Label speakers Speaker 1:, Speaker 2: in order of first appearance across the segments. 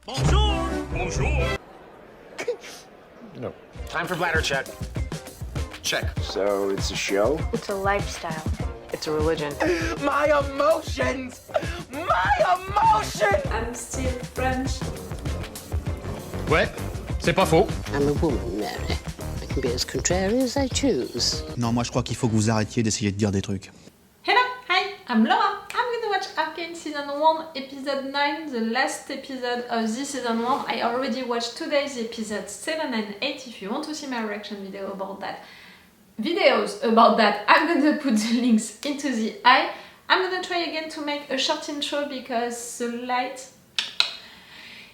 Speaker 1: Bonjour! Bonjour!
Speaker 2: No.
Speaker 3: Time for bladder check. Check.
Speaker 2: So it's a show?
Speaker 4: It's a lifestyle.
Speaker 5: It's a religion.
Speaker 3: My emotions! My emotions!
Speaker 6: I'm still French.
Speaker 1: Ouais, c'est pas faux.
Speaker 7: I'm a woman, Mary. I can be as contrary as I choose.
Speaker 8: Non, moi je crois qu'il faut que vous arrêtiez d'essayer de dire des trucs.
Speaker 6: Hello, hi, I'm Laura. I'm gonna watch Arcane Season 1, Episode 9, the last episode of this Season 1. I already watched today's episodes 7 and 8. If you want to see my reaction video about that, I'm gonna put the links into the eye. I'm gonna try again to make a short intro because the light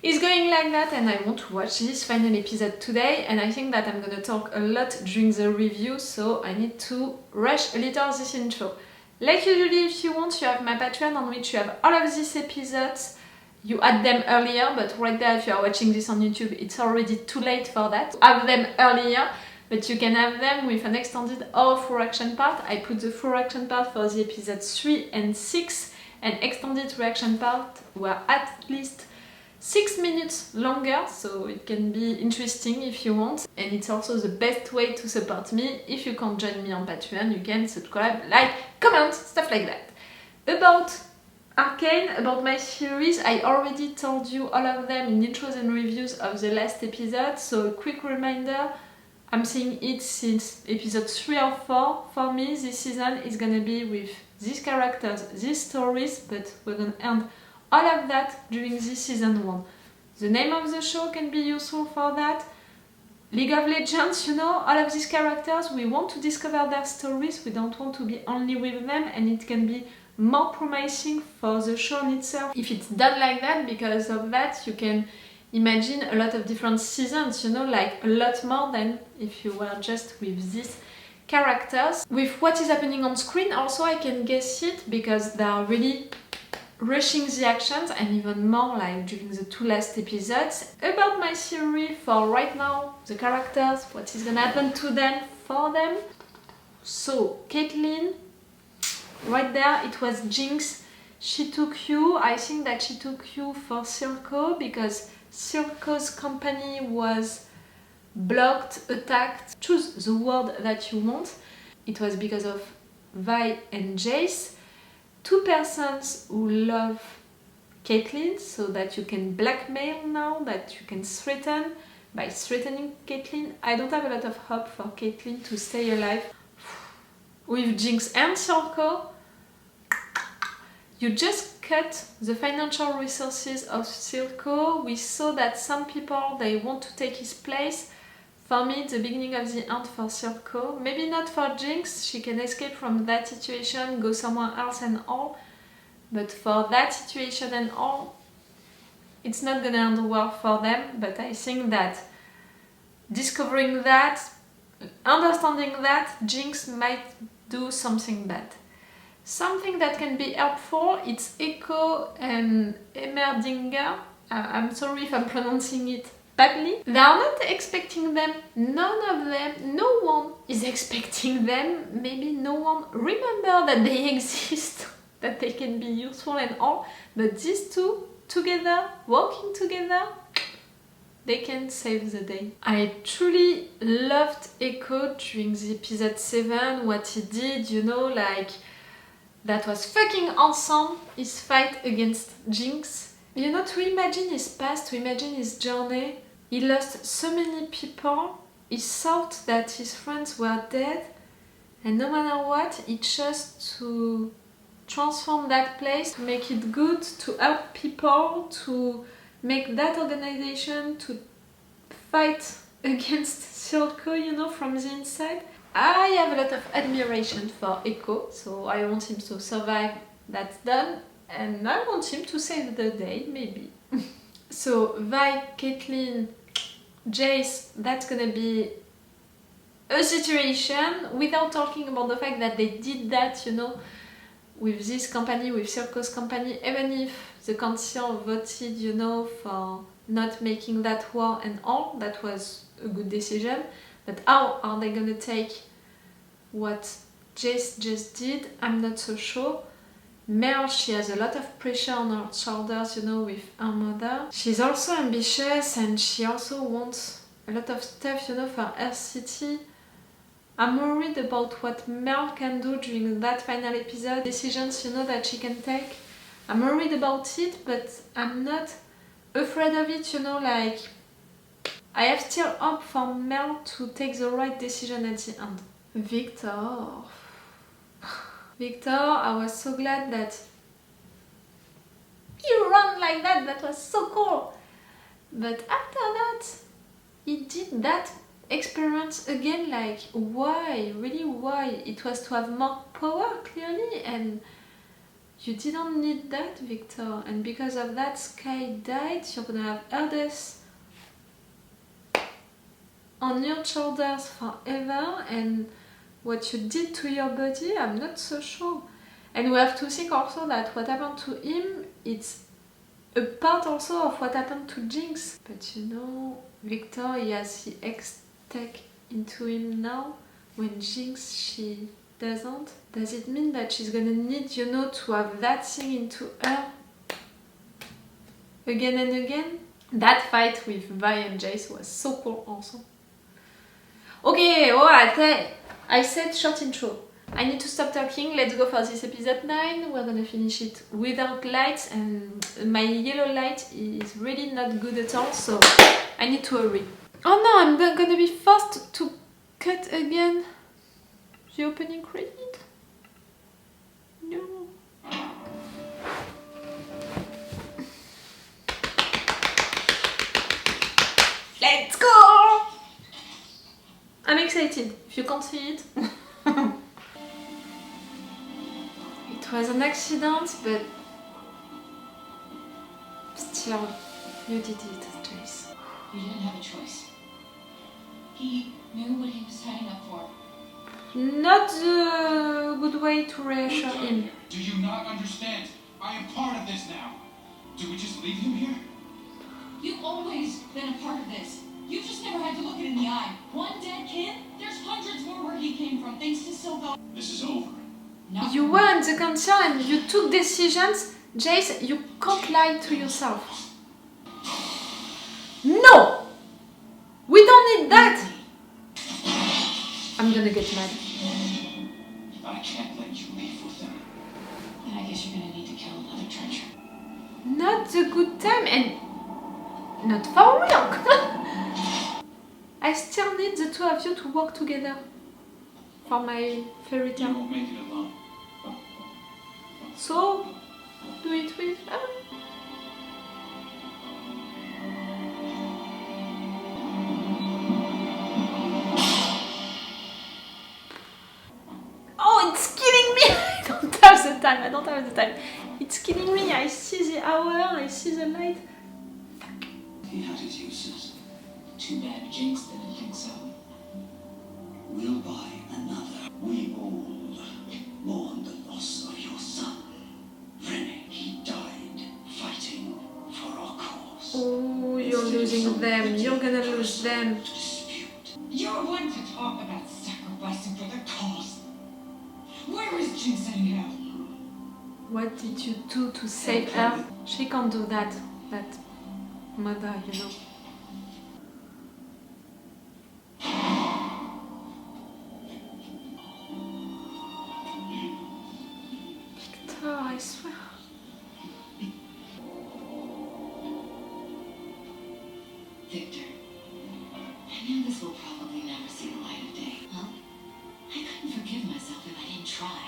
Speaker 6: is going like that and I want to watch this final episode today, and I think that I'm gonna talk a lot during the review, so I need to rush a little this intro. Like usually, if you want, you have my Patreon on which you have all of these episodes. You add them earlier, but right there, if you are watching this on YouTube, it's already too late for that. Have them earlier, but you can have them with an extended or full reaction part. I put the full reaction part for the episodes 3 and 6, and extended reaction part were at least 6 minutes longer, so it can be interesting if you want, and it's also the best way to support me. If you can't join me on Patreon, you can subscribe, like, comment, stuff like that. About Arcane, about my series, I already told you all of them in intros and reviews of the last episode, so a quick reminder, I'm saying it since episode 3 or 4. For me, this season is gonna be with these characters, these stories, but we're gonna end all of that during this season 1. The name of the show can be useful for that. League of Legends, you know, all of these characters, we want to discover their stories, we don't want to be only with them, and it can be more promising for the show in itself if it's done like that. Because of that, you can imagine a lot of different seasons, you know, like a lot more than if you were just with these characters. With what is happening on screen, also I can guess it, because they are really rushing the actions, and even more like during the 2 last episodes. About my theory for right now, the characters, what is gonna happen to them, for them. So, Caitlyn, right there, it was Jinx. She took you. I think that she took you for Silco, because Silco's company was blocked, attacked. Choose the word that you want. It was because of Viktor and Jayce. 2 persons who love Caitlyn, so that you can blackmail now, that you can threaten by threatening Caitlyn. I don't have a lot of hope for Caitlyn to stay alive. With Jinx and Silco, you just cut the financial resources of Silco. We saw that some people, they want to take his place. For me, the beginning of the end for Silco. Maybe not for Jinx, she can escape from that situation, go somewhere else and all. But for that situation and all, it's not gonna end well for them. But I think that discovering that, understanding that, Jinx might do something bad. Something that can be helpful, it's Echo and Emmerdinger. I'm sorry if I'm pronouncing it badly. They are not expecting them, none of them, no one is expecting them, maybe no one remember that they exist, that they can be useful and all, but these two together, working together, they can save the day. I truly loved Echo during the episode 7, what he did, you know, like, that was fucking awesome, his fight against Jinx. You know, to imagine his past, to imagine his journey, he lost so many people, he thought that his friends were dead, and no matter what, he chose to transform that place, to make it good, to help people, to make that organization, to fight against Silco, you know, from the inside. I have a lot of admiration for Echo, so I want him to survive, that's done. And I want him to save the day, maybe. So, Vi, Caitlyn, Jayce, that's gonna be a situation, without talking about the fact that they did that, you know, with this company, with Silco's company, even if the council voted, you know, for not making that war and all, that was a good decision. But how are they gonna take what Jayce just did? I'm not so sure. Mel, she has a lot of pressure on her shoulders, you know, with her mother. She's also ambitious and she also wants a lot of stuff, you know, for her city. I'm worried about what Mel can do during that final episode, decisions, you know, that she can take. I'm worried about it, but I'm not afraid of it, you know, like I have still hope for Mel to take the right decision at the end. Viktor. Viktor, I was so glad that he ran like that, that was so cool. But after that, he did that experience again, like why? Really why? It was to have more power, clearly, and you didn't need that, Viktor. And because of that, Sky died, you're gonna have Hades on your shoulders forever, and what you did to your body, I'm not so sure. And we have to think also that what happened to him, it's a part also of what happened to Jinx. But you know, Viktor, he has the Hextech into him now, when Jinx, she doesn't. Does it mean that she's gonna need, you know, to have that thing into her again and again? That fight with Viktor and Jayce was so cool also. Okay, alright, I said short intro. I need to stop talking, let's go for this episode 9. We're gonna finish it without lights, and my yellow light is really not good at all, so I need to hurry. Oh no, I'm gonna be forced to cut again the opening credit. No. Let's go! I'm excited, if you can't see it. It was an accident, but still, you did it, Jayce.
Speaker 4: You didn't have a choice. He knew what he was signing up for.
Speaker 6: Not the good way to reassure him.
Speaker 5: Do you not understand? I am part of this now. Do we just leave him here?
Speaker 4: You've always been a part of this. You just never had to look it in the eye. One dead kid? There's hundreds more where he came from, thanks to Silco.
Speaker 5: This is over.
Speaker 6: You were in the council and you took decisions. Jayce, you can't lie to yourself. No! We don't need that! I'm gonna get mad.
Speaker 5: I can't let you leave with them.
Speaker 4: Then I guess you're gonna need to kill another treasure.
Speaker 6: Not the good time, and not for real. I still need the two of you to work together for my fairy
Speaker 5: You
Speaker 6: tale.
Speaker 5: won't make it alone.
Speaker 6: So, do it with her. Oh, it's killing me! I don't have the time. It's killing me. I see the hour, I see the light.
Speaker 5: He had his uses.
Speaker 4: Too bad Jinx didn't think so.
Speaker 9: We'll buy another. We all mourn the loss of your son. Rennie, he died fighting for our cause.
Speaker 6: Oh, you're losing them. You're gonna lose them.
Speaker 9: Dispute.
Speaker 4: You're one to talk about sacrificing for the cause. Where is Jinx anyhow?
Speaker 6: What did you do to save her? She can't do that. That mother, you know. Viktor, I swear.
Speaker 4: Viktor, I know this will probably never see the light of day. Well, I couldn't forgive myself if I didn't try.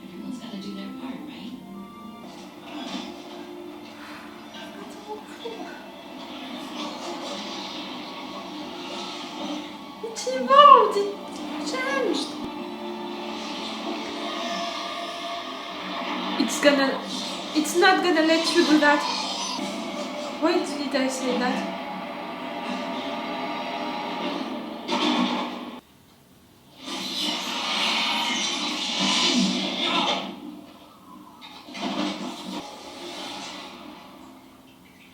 Speaker 4: Everyone's got to do their part, right?
Speaker 6: It evolved, it changed. It's not gonna let you do that. Why did I say that?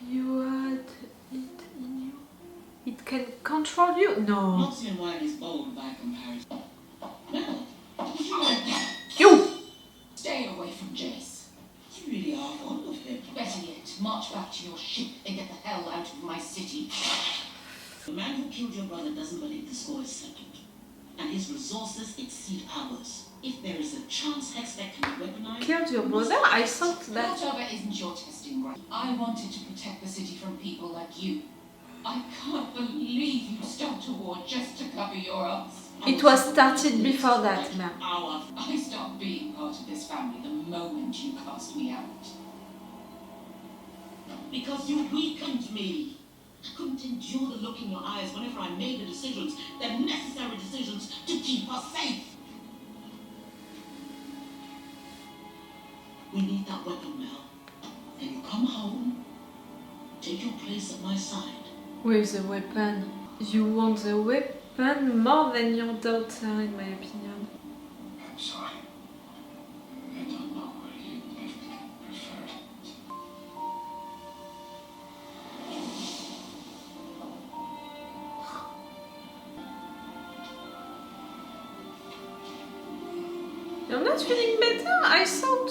Speaker 6: You had it in you. It can control you? No.
Speaker 4: Not seeing why he's bold by comparison. No, you like that.
Speaker 6: You!
Speaker 4: to your ship and get the hell out of my city. The man who killed your brother doesn't believe the score is settled. And his resources exceed ours. If there is a chance Hextech can be weaponized...
Speaker 6: Killed your brother? I thought that...
Speaker 4: Whatever isn't your testing ground. I wanted to protect the city from people like you. I can't believe you started a war just to cover your ass.
Speaker 6: It was started before that, ma'am.
Speaker 4: I stopped being part of this family the moment you cast me out. Because you weakened me. I couldn't endure the look in your eyes whenever I made the decisions, the necessary decisions to keep us safe. We need that weapon, Mel. Can you come home? Take your place at my side.
Speaker 6: With the weapon. You want the weapon more than your daughter, in my opinion.
Speaker 5: I'm sorry. I don't know where you prefer it.
Speaker 6: You're not feeling better, I thought.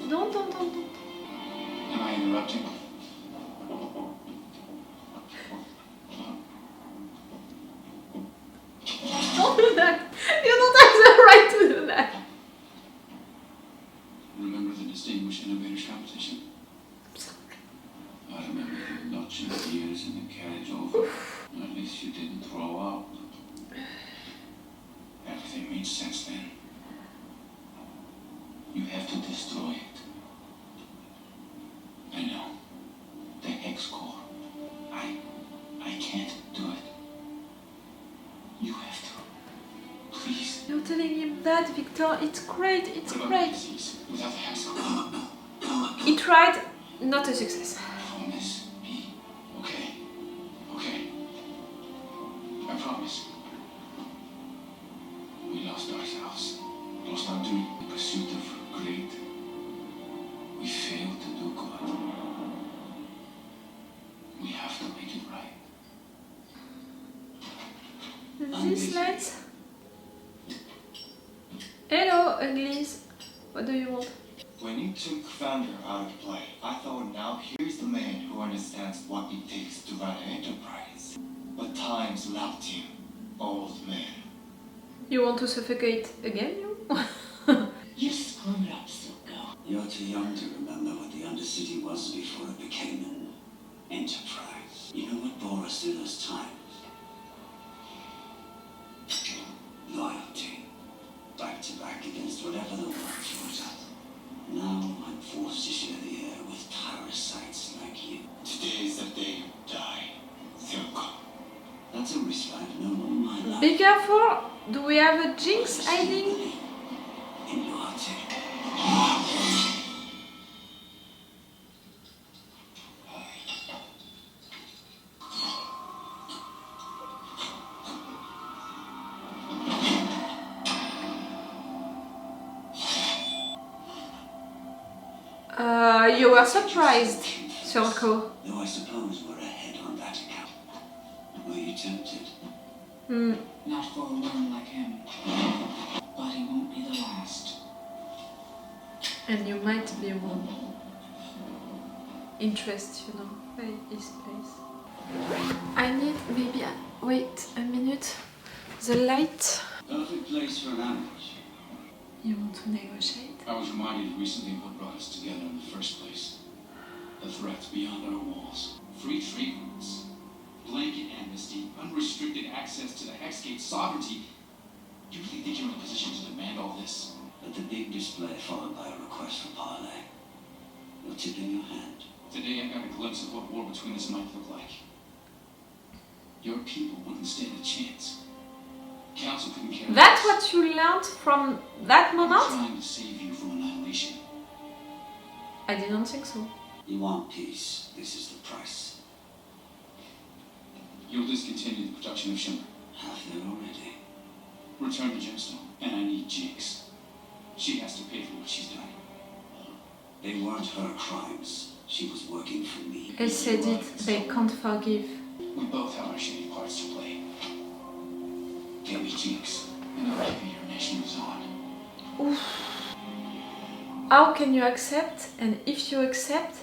Speaker 6: Don't.
Speaker 5: Am I interrupting?
Speaker 6: Don't do that. You don't have the right to do that.
Speaker 5: Remember the Distinguished Innovators Competition? I remember you notching gears in the carriage over. At least you didn't throw up. Everything made sense then. You have to destroy it. I know. The Hex Core. I can't do it. You have to. Please.
Speaker 6: You're telling him that, Victor. It's great, it's
Speaker 5: What about
Speaker 6: great.
Speaker 5: disease without the Hex Core?
Speaker 6: He tried, not a success.
Speaker 5: Promise me. Okay. Okay. I promise. We lost ourselves. Lost our dream. The pursuit of great. We failed to do good. We have to make it right.
Speaker 6: These lights. Hello, uglies. What do you want?
Speaker 10: When you took Founder out of play, I thought now here's the man who understands what it takes to run an enterprise. But times lapped him, old man.
Speaker 6: You want to suffocate again, you?
Speaker 4: You screwed up, Silco.
Speaker 9: You're too young to remember what the Undercity was before it became an enterprise. You know what bore us through those times? Loyalty. Back to back against whatever the world throws at. Now I'm forced to share the air with parasites like you.
Speaker 10: Today is the day you die, Silco.
Speaker 9: That's a risk I've known all my life.
Speaker 6: Be careful. Do we have a Jinx hiding?
Speaker 9: In loyalty.
Speaker 6: You were surprised, Silco.
Speaker 9: Though I suppose we're ahead on that account. Were you tempted?
Speaker 4: Not for a worm like him. But he won't be the last.
Speaker 6: And you might be one. Interest, you know, by his place. I need maybe... wait a minute. The light.
Speaker 9: Perfect place for an ambush.
Speaker 6: You want to negotiate?
Speaker 5: I was reminded recently of what brought us together in the first place. The threats beyond our walls. Free trade routes. Blanket amnesty. Unrestricted access to the Hexgate sovereignty. You really think you're in a position to demand all this?
Speaker 9: But the big display followed by a request for parley. You're tipping your hand.
Speaker 5: Today I got a glimpse of what war between us might look like. Your people wouldn't stand a chance. Council couldn't care less.
Speaker 6: That's what you learned from that
Speaker 5: I'm
Speaker 6: moment?
Speaker 5: trying to save you from annihilation.
Speaker 6: I didn't think so.
Speaker 9: You want peace. This is the price.
Speaker 5: You'll discontinue the production of Shimmer.
Speaker 9: Half there already.
Speaker 5: Return the gemstone. And I need Jinx. She has to pay for what she's done.
Speaker 9: They weren't her crimes. She was working for me.
Speaker 6: I said it, they can't forgive.
Speaker 5: We both have our shitty parts to play. Get me Jinx, and I'll give you your nation is on.
Speaker 6: Oof. How can you accept? And if you accept,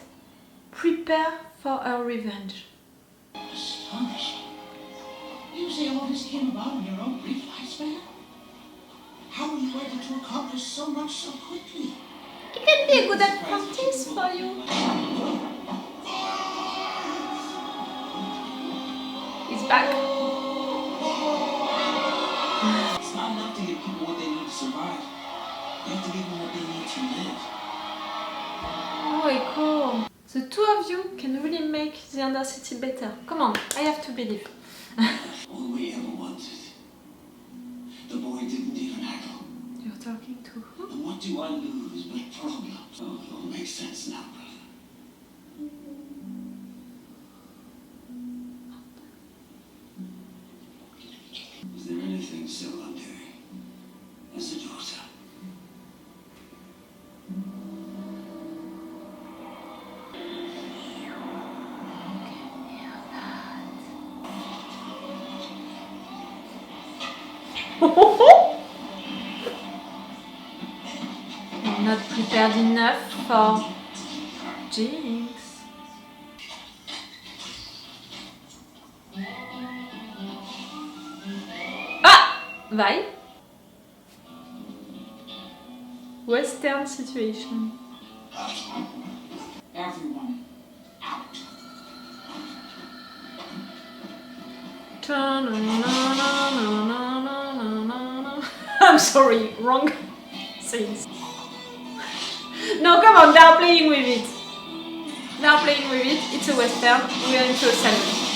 Speaker 6: prepare for a revenge.
Speaker 4: Astonishing. You say all this came about in your own brief lifespan? How were you able to accomplish so much so quickly?
Speaker 6: It can be a good practice for you. He's back.
Speaker 5: It's not enough to give people what they need to survive. You have to give them what they need to live.
Speaker 6: Oh, cool. The two of you can really make the Undercity better. Come on, I have to believe.
Speaker 9: All we ever wanted. The boy didn't even haggle.
Speaker 6: You're talking to who?
Speaker 9: And what do I lose but problems? Oh, it all makes sense now, brother. Is there anything still I'm doing as a daughter?
Speaker 6: I'm not prepared enough for Jinx. Ah! Vai. Western situation.
Speaker 4: Everyone out.
Speaker 6: I'm sorry, wrong things. No, come on, they're playing with it. They're playing with it. It's a Western. We are into a salon.